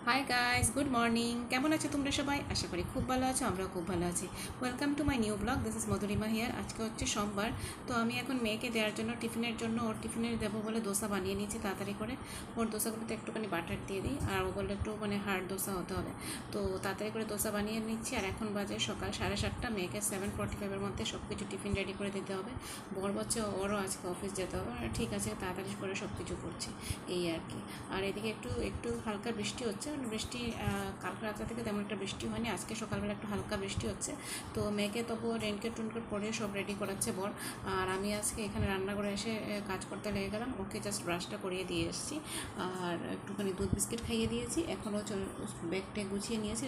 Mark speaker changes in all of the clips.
Speaker 1: Hi guys, good morning. কেমন আছো তোমরা সবাই? আশা করি খুব ভালো আছো, আমরাও খুব ভালো আছি। Welcome to my new blog. This is Madhurima here. আজকে হচ্ছে সোমবার। তো আমি এখন মেয়েকে দেওয়ার জন্য টিফিনের জন্য ওর টিফিনে দেবো বলে দোসা বানিয়ে নিয়েছি তাড়াতাড়ি করে। ওর দোসাগুলোতে একটুখানি বাটার দিয়ে দিই, আর ও বললে একটু হার্ড দোসা হতে হবে। তো তাড়াতাড়ি করে দোসা বানিয়ে নিচ্ছি। আর এখন বাজে সকাল 7:30। মেয়েকে 7:45-এর মধ্যে সব কিছু টিফিন রেডি করে দিতে হবে। বর হচ্ছে ওরও আজকে অফিস যেতে হবে। ঠিক আছে, তাড়াতাড়ি করে সব কিছু করছি, এই আর কি। আর এদিকে একটু একটু হালকা বৃষ্টি হচ্ছে, মানে বৃষ্টি কালকে রাত্রে থেকে তেমন একটা বৃষ্টি হয়নি, আজকে সকালবেলা একটু হালকা বৃষ্টি হচ্ছে। তো মেয়েকে তবুও রেনকোট টেনকোট পরে সব রেডি করাচ্ছে বর। আর আমি আজকে এখানে রান্না করে এসে কাজ করতে লেগে গেলাম। ওকে জাস্ট ব্রাশটা করিয়ে দিয়ে এসেছি, আর একটুখানি দুধ বিস্কিট খাইয়ে দিয়েছি। এখনও ব্যাগটা গুছিয়ে নিয়েছি,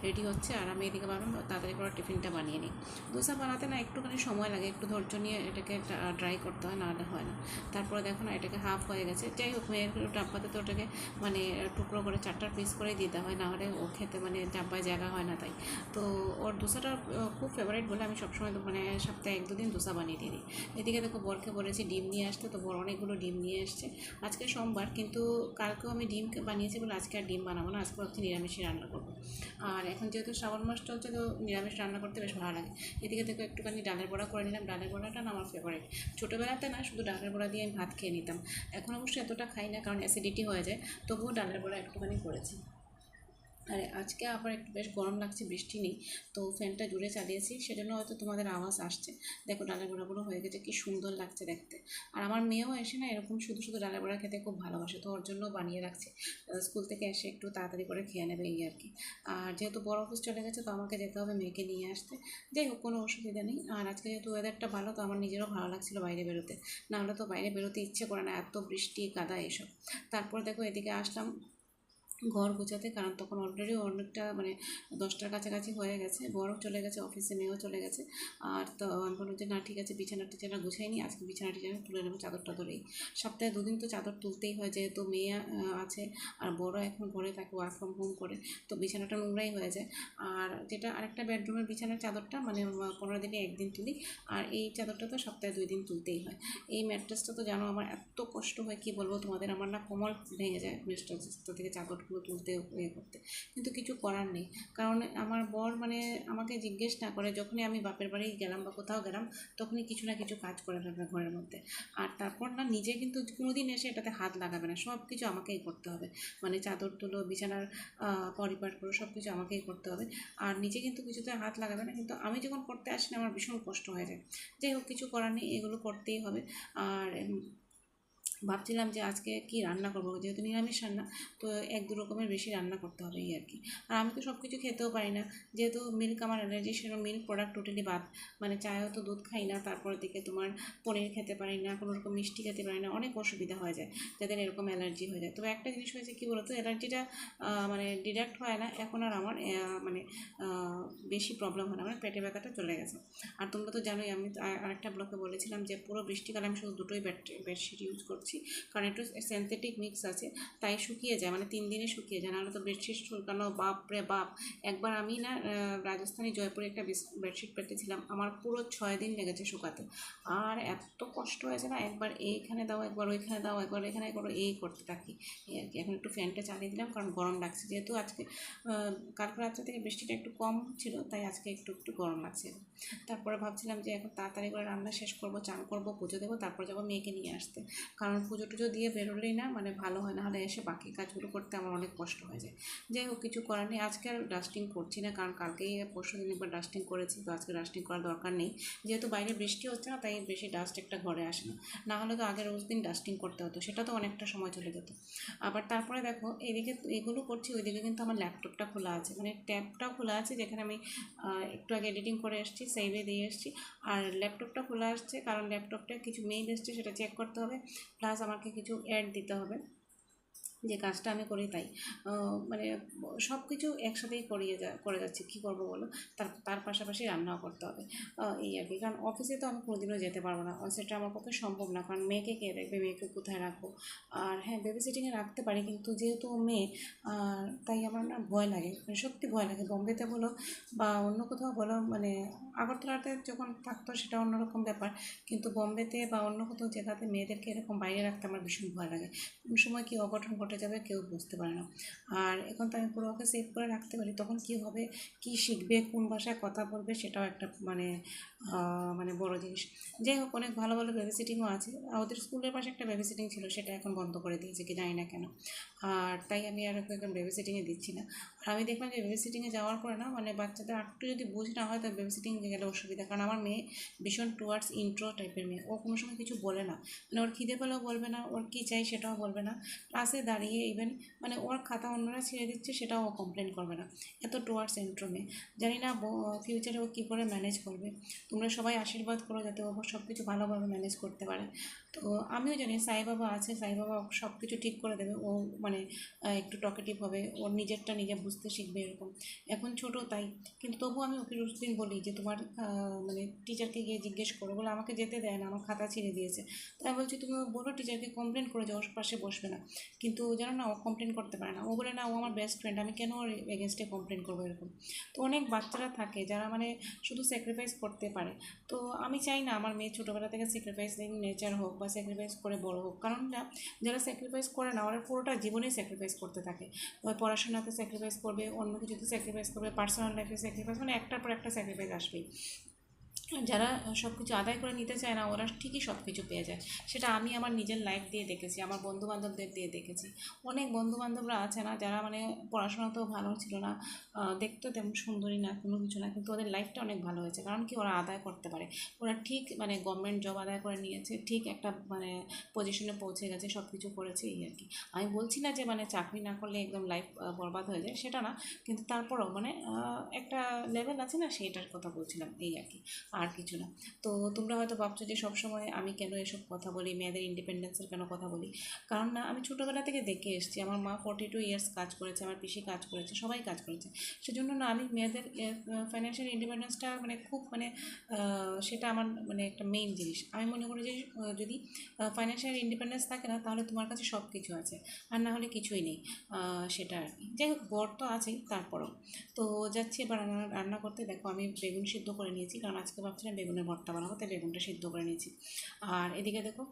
Speaker 1: রেডি হচ্ছে। আর আমি এদিকে ভাবলাম তাড়াতাড়ি করে টিফিনটা বানিয়ে নিই। দোসা বানাতে না একটুখানি সময় লাগে, একটু ধৈর্য নিয়ে এটাকে ড্রাই করতে হয়, নাহলে হয় না। তারপরে দেখো না, এটাকে হাফ হয়ে গেছে। যাই হোক, মেয়ের ডাব্বাতে তো ওটাকে মানে টুকরো করে 4টা পিস করে দিতে হয়, নাহলে ও খেতে মানে ডাব্বায় জায়গা হয় না। তাই তো ওর দোসাটা খুব ফেভারিট বলে আমি সবসময় মানে সপ্তাহে 1-2 দিন দোসা বানিয়ে দিই। এদিকে দেখো, বরকে বলেছি ডিম নিয়ে আসতে, তো বর অনেকগুলো ডিম নিয়ে এসছে। আজকে সোমবার, কিন্তু কালকেও আমি ডিম বানিয়েছি বলে আজকে আর ডিম বানাবো না, আজকে ভাবছি নিরামিষই রান্না করবো। আর এখন যেহেতু শ্রাবণ মাস চলছে, তো নিরামিষ রান্না করতে বেশ ভালো লাগে। এদিকে দেখো একটুখানি ডালের বড়া করে নিলাম। ডালের বড়াটা না আমার ফেভারিট। ছোটোবেলাতে না শুধু ডালের বড়া দিয়ে আমি ভাত খেয়ে নিতাম। এখন অবশ্যই এতটা খাই না, কারণ অ্যাসিডিটি হয়ে যায়। তবুও ডালের বড়া একটুখানি করেছি। আর আজকে আবার একটু বেশ গরম লাগছে, বৃষ্টি নেই, তো ফ্যানটা জুড়ে চালিয়েছি, সেজন্য হয়তো তোমাদের আওয়াজ আসছে। দেখো ডালের বড়াগুলো হয়ে গেছে, কি সুন্দর লাগছে দেখতে। আর আমার মেয়েও এসে না এরকম শুধু শুধু ডালের বড়া খেতে খুব ভালোবাসে, তো ওর জন্য বানিয়ে রাখছে। স্কুল থেকে এসে একটু তাড়াতাড়ি করে খেয়ে নেবে, এই আর কি। আর যেহেতু বড় অফিস চলে গেছে, তো আমাকে যেতে হবে মেয়েকে নিয়ে আসতে। যাই হোক, কোনো অসুবিধা নেই। আর আজকে যেহেতু ওয়েদারটা ভালো, তো আমার নিজেরও ভালো লাগছিলো বাইরে বেরোতে। নাহলে তো বাইরে বেরোতে ইচ্ছে করে না, এত বৃষ্টি কাদা এইসব। তারপর দেখো এদিকে আসলাম ঘর গোছাতে, কারণ তখন অলরেডি অনেকটা মানে 10টার কাছাকাছি হয়ে গেছে। বড়ও চলে গেছে অফিসে, মেয়েও চলে গেছে। আর তো আমি বললাম যে না ঠিক আছে, বিছানা টিছানা গুছাই নি, আজকে বিছানা টিছানা তুলে নেবো, চাদর টাদরেই। সপ্তাহে 2 দিন তো চাদর তুলতেই হয়, যেহেতু মেয়ে আছে আর বড় এখন ঘরে থাকে, ওয়ার্ক ফ্রম হোম করে, তো বিছানাটা নোংরাই হয়ে যায়। আর যেটা আরেকটা বেডরুমের বিছানার চাদরটা মানে 15 দিনে 1 দিন তুলি। আর এই চাদরটা তো সপ্তাহে 2 দিন তুলতেই হয়। এই ম্যাট্রেসটা তো জানো আমার এত কষ্ট হয়, কি বলবো তোমাদের, আমার না কোমর ভেঙে যায় ম্যাট্রেসটা থেকে চাদরগুলো তুলতে করতে। কিন্তু কিছু করার নেই, কারণ আমার বর মানে আমাকে জিজ্ঞেস না করে, যখনই আমি বাপের বাড়ি গেলাম বা কোথাও গেলাম, তখনই কিছু না কিছু কাজ করে ফেলবে ঘরের মধ্যে। আর তারপর না নিজে কিন্তু কোনোদিন এসে এটাতে হাত লাগাবে না, সব কিছু আমাকেই করতে হবে। মানে চাদর তুলো, বিছানার পরিপাট করো, সব কিছু আমাকেই করতে হবে। আর নিজে কিন্তু কিছুতে হাত লাগাবে না, কিন্তু আমি যখন করতে আসি না, আমার ভীষণ কষ্ট হয়ে যায়। যাই হোক, কিছু করার নেই, এগুলো করতেই হবে। আর ভাবছিলাম যে আজকে কি রান্না করবো, যেহেতু নিরামিষ রান্না, তো 1-2 রকমের বেশি রান্না করতে হবে, এই আর কি। আর আমি তো সব কিছু খেতেও পারি না, যেহেতু মিল্ক আমার অ্যালার্জি, সেরকম মিল্ক প্রোডাক্ট টোটালি বাদ। মানে চায়েও তো দুধ খাই না, তারপরের দিকে তোমার পনির খেতে পারি না, কোনো রকম মিষ্টি খেতে পারি না, অনেক অসুবিধা হয়ে যায় যাদের এরকম অ্যালার্জি হয়ে যায়। তবে একটা জিনিস হয়েছে, কী বলতো, অ্যালার্জিটা মানে ডিডাক্ট হয় না এখন, আর আমার মানে বেশি প্রবলেম হয় না, মানে পেটে ব্যথাটা চলে গেছে। আর তোমরা তো জানোই, আমি আরেকটা ব্লকে বলেছিলাম যে পুরো বৃষ্টিকালে আমি শুধু দুটোই বেডশিট ইউজ করছি, কারণ একটু সিনথেটিক মিক্স আছে, তাই শুকিয়ে যায়, মানে 3 দিনে শুকিয়ে যায়। নাহলে তো বেডশিট শুকানো বাপ রে বাপ। একবার আমি না রাজস্থানী জয়পুরে একটা বেডশিট পেতেছিলাম, আমার পুরো 6 দিন লেগেছে শুকাতে। আর এত কষ্ট হয়েছে না, একবার এইখানে দাও, একবার ওইখানে দাও, একবার এখানে করো, এই করতে থাকি, এই আর কি। এখন একটু ফ্যানটা চালিয়ে দিলাম, কারণ গরম লাগছে, যেহেতু আজকে কালকে রাত্রে থেকে বৃষ্টিটা একটু কম ছিল, তাই আজকে একটু একটু গরম লাগছে। তারপরে ভাবছিলাম যে এখন তাড়াতাড়ি করে রান্না শেষ করবো, চান করবো, পুজো দেবো, তারপর যাবো মেয়েকে নিয়ে আসতে। কারণ পুজো টুজো দিয়ে বেরোলেই না মানে ভালো হয়, না হলে এসে বাকি কাজগুলো করতে আমার অনেক কষ্ট হয়ে যায়। যাই হোক, কিছু করার নেই, আজকে আর ডাস্টিং করছি না, কারণ কালকেই পরশুদিন একবার ডাস্টিং করেছি, তো আজকে ডাস্টিং করার দরকার নেই। যেহেতু বাইরে বৃষ্টি হচ্ছে না, তাই বেশি ডাস্ট একটা ঘরে আসে না। না হলে তো আগে রোজ দিন ডাস্টিং করতে হতো, সেটা তো অনেকটা সময় চলে যেত। আবার তারপরে দেখো, এদিকে এগুলো করছি, ওইদিকে কিন্তু আমার ল্যাপটপটা খোলা আছে, মানে ট্যাবটাও খোলা আছে, যেখানে আমি একটু আগে এডিটিং করে এসেছি, সেভে দিয়ে এসেছি। আর ল্যাপটপটা খোলা আসছে, কারণ ল্যাপটপটা কিছু মেইল এসছে, সেটা চেক করতে হবে, প্লাস আমাকে কিছু অ্যাড দিতে হবে, যে কাজটা আমি করি তাই। মানে সব কিছু একসাথেই করে যাচ্ছি, কী করবো বলো। তার পাশাপাশি রান্নাও করতে হবে, এই আর কি। কারণ অফিসে তো আমি কোনোদিনও যেতে পারবো না, সেটা আমার পক্ষে সম্ভব না, কারণ মেয়েকে কে দেখবে, মেয়েকে কোথায় রাখবো। আর হ্যাঁ, বেবি সিটিংয়ে রাখতে পারি, কিন্তু যেহেতু মেয়ে, তাই আমার না ভয় লাগে, মানে সত্যি ভয় লাগে। বম্বেতে বলো বা অন্য কোথাও বলো, মানে আগরতলাতে যখন থাকতো সেটা অন্যরকম ব্যাপার, কিন্তু বম্বেতে বা অন্য কোথাও জায়গাতে মেয়েদেরকে এরকম বাইরে রাখতে আমার ভীষণ ভয় লাগে। কোন সময় কী অঘটন ঘটে ঘটে যাবে কেউ বুঝতে পারে না। আর এখন তো আমি পুরো ওকে সেভ করে রাখতে পারি, তখন কী হবে, কী শিখবে, কোন ভাষায় কথা বলবে, সেটাও একটা মানে বড় জিনিস। যাই হোক, অনেক ভালো ভালো বেবি সিটিংও আছে। ওদের স্কুলের পাশে একটা বেবি সিটিং ছিল, সেটা এখন বন্ধ করে দিয়েছে কি জানি না কেন। আর তাই আমি আর ওকে এখন বেবি সিটিংয়ে দিচ্ছি না। আর আমি দেখলাম যে বেবি সিটিংয়ে যাওয়ার পরে না, মানে বাচ্চাদের একটু যদি বুঝ না হয় তো বেবি সিটিংয়ে গেলে অসুবিধা। কারণ আমার মেয়ে ভীষণ টুয়ার্ডস ইন্ট্রো টাইপের মেয়ে, ও কোনো সময় কিছু বলে না, মানে ওর খিদে পেলেও বলবে না, ওর কী চাই সেটাও বলবে না। ক্লাসে দাঁড়িয়ে ইভেন মানে ওর খাতা অন্যরা ছেড়ে দিচ্ছে সেটাও ও কমপ্লেন করবে না, এত টুয়ার্ডস ইন্ট্রো মেয়ে। জানি না ফিউচারে ও কী করে ম্যানেজ করবে। তোমরা সবাই আশীর্বাদ করো যাতে ও সব কিছু ভালোভাবে ম্যানেজ করতে পারে। তো আমিও জানি সাই বাবা আছে, সাই বাবা সব কিছু ঠিক করে দেবে। ও মানে একটু টকেটিভ হবে, ওর নিজেরটা নিজে বুঝতে শিখবে এরকম। এখন ছোট তাই, কিন্তু তবুও আমি ওকে রোজদিন বলি যে তোমার মানে টিচারকে গিয়ে জিজ্ঞেস করো, বলে আমাকে যেতে দেয় না, আমার খাতা ছিঁড়ে দিয়েছে। তাই বলছি তুমি বলো টিচারকে, কমপ্লেন করে যে ওর পাশে বসবে না। কিন্তু জানো না, ও কমপ্লেন করতে পারে না। ও বলে না ও আমার বেস্ট ফ্রেন্ড, আমি কেন ওর এগেনস্টে কমপ্লেন করবো এরকম। তো অনেক বাচ্চারা থাকে যারা মানে শুধু স্যাক্রিফাইস করতে পারে। তো আমি চাই না আমার মেয়ে ছোটোবেলা থেকে স্যাক্রিফাইসিং নেচার হোক বা স্যাক্রিফাইস করে বড় হোক। কারণ যারা স্যাক্রিফাইস করে না, ওরা পুরোটা জীবনেই স্যাক্রিফাইস করতে থাকে। ওই পড়াশোনাতে স্যাক্রিফাইস করবে, অন্য কিছুতে স্যাক্রিফাইস করবে, পার্সোনাল লাইফে স্যাক্রিফাইস, মানে একটার পর একটা স্যাক্রিফাইস আসবেই। যারা সব কিছু আদায় করে নিতে চায় না, ওরা ঠিকই সব কিছু পেয়ে যায়। সেটা আমি আমার নিজের লাইফ দিয়ে দেখেছি, আমার বন্ধুবান্ধবদের দিয়ে দেখেছি। অনেক বন্ধুবান্ধবরা আছে না যারা মানে পড়াশোনাতেও ভালো ছিল না, দেখতেও তেমন সুন্দরী না, কোনো কিছু না, কিন্তু ওদের লাইফটা অনেক ভালো হয়েছে। কারণ কি, ওরা আদায় করতে পারে। ওরা ঠিক মানে গভর্নমেন্ট জব আদায় করে নিয়েছে, ঠিক একটা মানে পজিশনে পৌঁছে গেছে, সব কিছু করেছে, এই আর কি। আমি বলছি না যে মানে চাকরি না করলে একদম লাইফ বরবাদ হয়ে যায়, সেটা না, কিন্তু তারপরেও মানে একটা লেভেল আছে না, সেইটার কথা বলছিলাম, এই আর কি, আর কিছু না। তো তোমরা হয়তো ভাবছো যে সবসময় আমি কেন এসব কথা বলি, মেয়েদের ইন্ডিপেন্ডেন্সের কেন কথা বলি। কারণ না, আমি ছোটোবেলা থেকে দেখে এসেছি, আমার মা 42 ইয়ার্স কাজ করেছে, আমার পিসি কাজ করেছে, সবাই কাজ করেছে। সেজন্য না, আমি মেয়েদের ফাইন্যান্সিয়াল ইন্ডিপেন্ডেন্সটা মানে খুব মানে সেটা আমার মানে একটা মেইন জিনিস। আমি মনে করি যে যদি ফাইন্যান্সিয়াল ইন্ডিপেন্ডেন্স থাকে না, তাহলে তোমার কাছে সব কিছু আছে, আর না হলে কিছুই নেই। সেটা আর কি। যাই হোক, বর তো আছেই তারপরও। তো যাচ্ছি এবার রান্না করতে। দেখো আমি বেগুন সিদ্ধ করে নিয়েছি, কারণ আজকে ভাবছিলাম বেগুনের ভর্তা বানাবো, তাই বেগুনটা সিদ্ধ করে নিয়েছি। আর এদিকে দেখো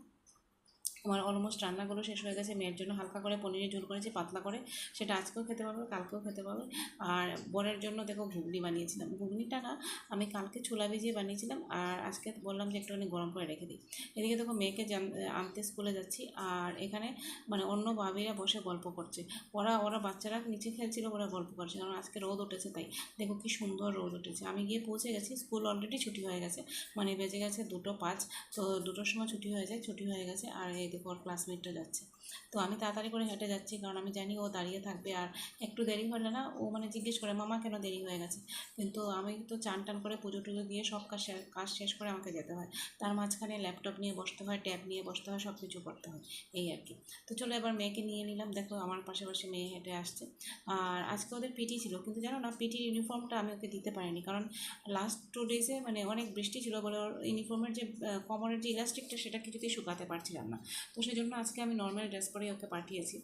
Speaker 1: আমার অলমোস্ট রান্নাগুলো শেষ হয়ে গেছে। মেয়ের জন্য হালকা করে পনিরের ঝোল করেছি, পাতলা করে, সেটা আজকেও খেতে পারবে, কালকেও খেতে পারবে। আর বরের জন্য দেখো ঘুগনি বানিয়েছিলাম। ঘুগনিটা না আমি কালকে ছোলা ভিজিয়ে বানিয়েছিলাম, আর আজকে বললাম যে একটুখানি গরম করে রেখে দিই। এদিকে দেখো মেয়েকে আনতে স্কুলে যাচ্ছি, আর এখানে মানে অন্য ভাবিরা বসে গল্প করছে। ওরা বাচ্চারা নিচে খেলছিল, ওরা গল্প করছে, কারণ আজকে রোদ উঠেছে তাই। দেখো কি সুন্দর রোদ উঠেছে। আমি গিয়ে পৌঁছে গেছি, স্কুল অলরেডি ছুটি হয়ে গেছে, মানে বেজে গেছে 2:05। তো 2টোর সময় ছুটি হয়ে যায়, ছুটি হয়ে গেছে। আর এই দেখো ওর ক্লাসমেটটা যাচ্ছে। তো আমি তাড়াতাড়ি করে হেঁটে যাচ্ছি, কারণ আমি জানি ও দাঁড়িয়ে থাকবে, আর একটু দেরি হলে না ও মানে জিজ্ঞেস করে মামা কেন দেরি হয়ে গেছে। কিন্তু আমি তো চান টান করে পুজো টুজো দিয়ে সব কাজ শেষ করে আমাকে যেতে হয়। তার মাঝখানে ল্যাপটপ নিয়ে বসতে হয়, ট্যাব নিয়ে বসতে হয়, সব কিছু করতে হয়, এই আর কি। তো চলো এবার মেয়েকে নিয়ে নিলাম। দেখো আমার পাশাপাশি মেয়ে হেঁটে আসছে। আর আজকে ওদের পিটি ছিল, কিন্তু জানো না পিটির ইউনিফর্মটা আমি ওকে দিতে পারিনি, কারণ লাস্ট 2 ডেজে মানে অনেক বৃষ্টি ছিল বলে ওর ইউনিফর্মের যে কোমরের যে ইলাস্টিকটা সেটা কিছুতেই শুকাতে পারছিলাম না। তো সেই জন্য আজকে আমি নর্মাল ড্রেস পরেই ওকে পাঠিয়েছি।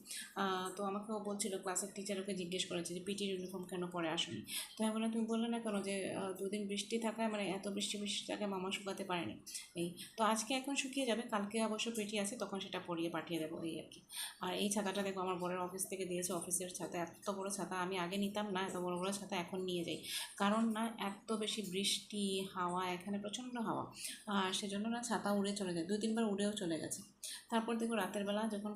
Speaker 1: তো আমাকে ও বলছিল, ক্লাসের টিচার ওকে জিজ্ঞেস করেছে যে পিটির ইউনিফর্ম কেন পরে আসেনি। তো আমি বললাম তুমি বললে না কেন যে 2 দিন বৃষ্টি থাকায় মানে এত বৃষ্টি থাকে মামা শুকাতে পারেনি। এই তো আজকে এখন শুকিয়ে যাবে, কালকে অবশ্য পিটি আছে, তখন সেটা পরিয়ে পাঠিয়ে দেবো, এই আর কি। আর এই ছাতাটা দেখো আমার বড়ের অফিস থেকে দিয়েছে, অফিসের ছাতা, এত বড় ছাতা আমি আগে নিতাম না, এত বড় বড় ছাতা এখন নিয়ে যাই। কারণ না এত বেশি বৃষ্টি, হাওয়া, এখানে প্রচণ্ড হাওয়া, আর সেজন্য না ছাতা উড়ে চলে যায়, 2-3 বার উড়েও চলে গেছে। তারপর দেখো রাতের বেলা যখন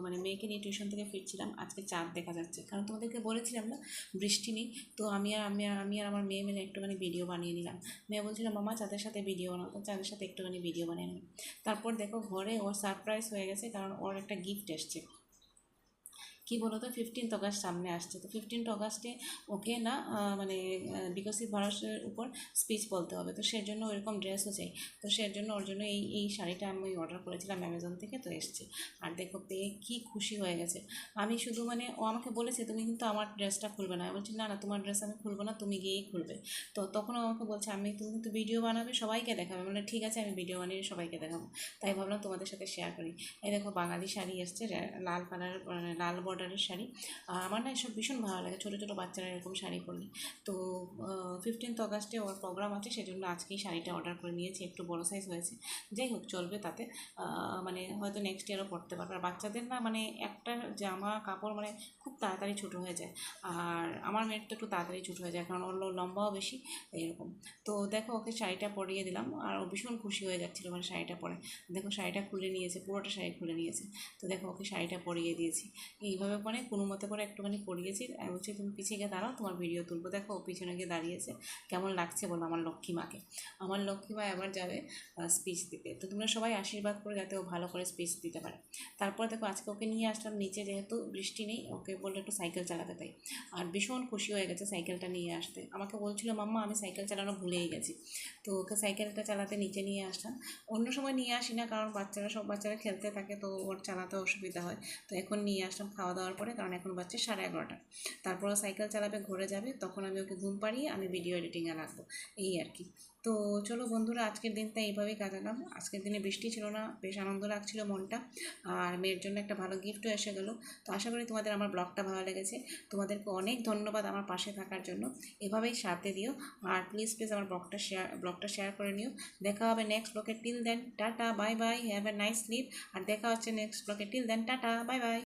Speaker 1: মানে মেয়েকে নিয়ে টিউশন থেকে ফিরছিলাম, আজকে চাঁদ দেখা যাচ্ছে, কারণ তোমাদেরকে বলেছিলাম না বৃষ্টি নেই। তো আমি আর আমার মেয়ে মিলে একটুখানি ভিডিও বানিয়ে নিলাম। মেয়ে বলছিল মামা চাঁদের সাথে ভিডিও বানাও, তো চাঁদের সাথে একটুখানি ভিডিও বানিয়ে নিলাম। তারপর দেখো ঘরে ওর সারপ্রাইজ হয়ে গেছে, কারণ ওর একটা গিফট এসছে। কী বলো তো, 15th অগাস্ট সামনে আসছে। তো 15th অগাস্টে ওকে না মানে বিকশিত ভারতের উপর স্পিচ বলতে হবে, তো সের জন্য ওইরকম ড্রেসও চাই। তো সের জন্য ওর জন্য এই শাড়িটা আমি অর্ডার করেছিলাম অ্যামাজন থেকে, তো এসছে। আর দেখো পেয়ে কী খুশি হয়ে গেছে। আমি শুধু মানে ও আমাকে বলেছে তুমি কিন্তু আমার ড্রেসটা খুলবে না। আমি বলছি না না, তোমার ড্রেস আমি খুলবো না, তুমি গিয়েই খুলবে। তো তখন আমাকে বলছে তুমি কিন্তু ভিডিও বানাবে, সবাইকে দেখাবে। মানে ঠিক আছে, আমি ভিডিও বানিয়ে সবাইকে দেখাবো। তাই ভাবলাম তোমাদের সাথে শেয়ার করি। এই দেখো বাঙালি শাড়ি এসছে, লাল কালার মানে লাল বর্ডার বর্ডারের শাড়ি। আমার না এসব ভীষণ ভালো লাগে, ছোটো ছোটো বাচ্চারা এরকম শাড়ি পরলে। তো 15th অগাস্টে ওর প্রোগ্রাম আছে, সেজন্য আজকেই শাড়িটা অর্ডার করে নিয়েছি। একটু বড় সাইজ হয়েছে, যাই হোক চলবে তাতে। মানে হয়তো নেক্সট ইয়ারও পরতে পারবে। আর বাচ্চাদের না মানে একটা জামা কাপড় মানে খুব তাড়াতাড়ি ছোটো হয়ে যায়, আর আমার মেয়ের তো একটু তাড়াতাড়ি ছোটো হয়ে যায়, কারণ ওর লম্বাও বেশি, এরকম। তো দেখো ওকে শাড়িটা পরিয়ে দিলাম, আর ও ভীষণ খুশি হয়ে যাচ্ছিলো মানে শাড়িটা পরে। দেখো শাড়িটা খুলে নিয়েছে, পুরোটা শাড়ি খুলে নিয়েছে। তো দেখো ওকে শাড়িটা পরিয়ে দিয়েছি এইভাবে, মানে কোনো মতে করে একটুখানি পরিয়েছি। আর বলছি তুমি পিছিয়ে গিয়ে দাঁড়াও, তোমার ভিডিও তুলবো। দেখো ও পিছনে গিয়ে দাঁড়িয়েছে। কেমন লাগছে বলো আমার লক্ষ্মী মাকে? আমার লক্ষ্মী মা এবার যাবে স্পিচ দিতে। তো তোমরা সবাই আশীর্বাদ করে যাতে ও ভালো করে স্পিচ দিতে পারে। তারপর দেখো আজকে ওকে নিয়ে আসলাম নিচে, যেহেতু বৃষ্টি নেই, ওকে বললো একটু সাইকেল চালাতে, তাই। আর ভীষণ খুশি হয়ে গেছে সাইকেলটা নিয়ে আসতে। আমাকে বলছিল মাম্মা আমি সাইকেল চালানো ভুলেই গেছি। তো ওকে সাইকেলটা চালাতে নিচে নিয়ে আসলাম। অন্য সময় নিয়ে আসি না, কারণ সব বাচ্চারা খেলতে থাকে, তো ওর চালাতে অসুবিধা হয়। তো এখন নিয়ে আসলাম খাওয়া দাওয়ার পরে, কারণ এখন বাচ্চা 11:30। তারপর ও সাইকেল চালাবে, ঘুরে যাবে, তখন আমি ওকে ঘুম পাড়িয়ে আমি ভিডিও এডিটিংয়ে লাগবো, এই আর কি। তো চলো বন্ধুরা, আজকের দিনটা এইভাবেই কাটালাম। আজকের দিনে বৃষ্টি ছিল না, বেশ আনন্দ লাগছিল মনটা। আর মেয়ের জন্য একটা ভালো গিফটও এসে গেলো। তো আশা করি তোমাদের আমার ব্লগটা ভালো লেগেছে। তোমাদেরকে অনেক ধন্যবাদ আমার পাশে থাকার জন্য, এভাবেই সাথে দিও। আর প্লিজ আমার ব্লগটা শেয়ার করে নিও। দেখা হবে নেক্সট ব্লগে। Till then ta-ta, bye bye, have a nice sleep. আর দেখা হচ্ছে নেক্সট ব্লগে। Till then ta-ta, bye by.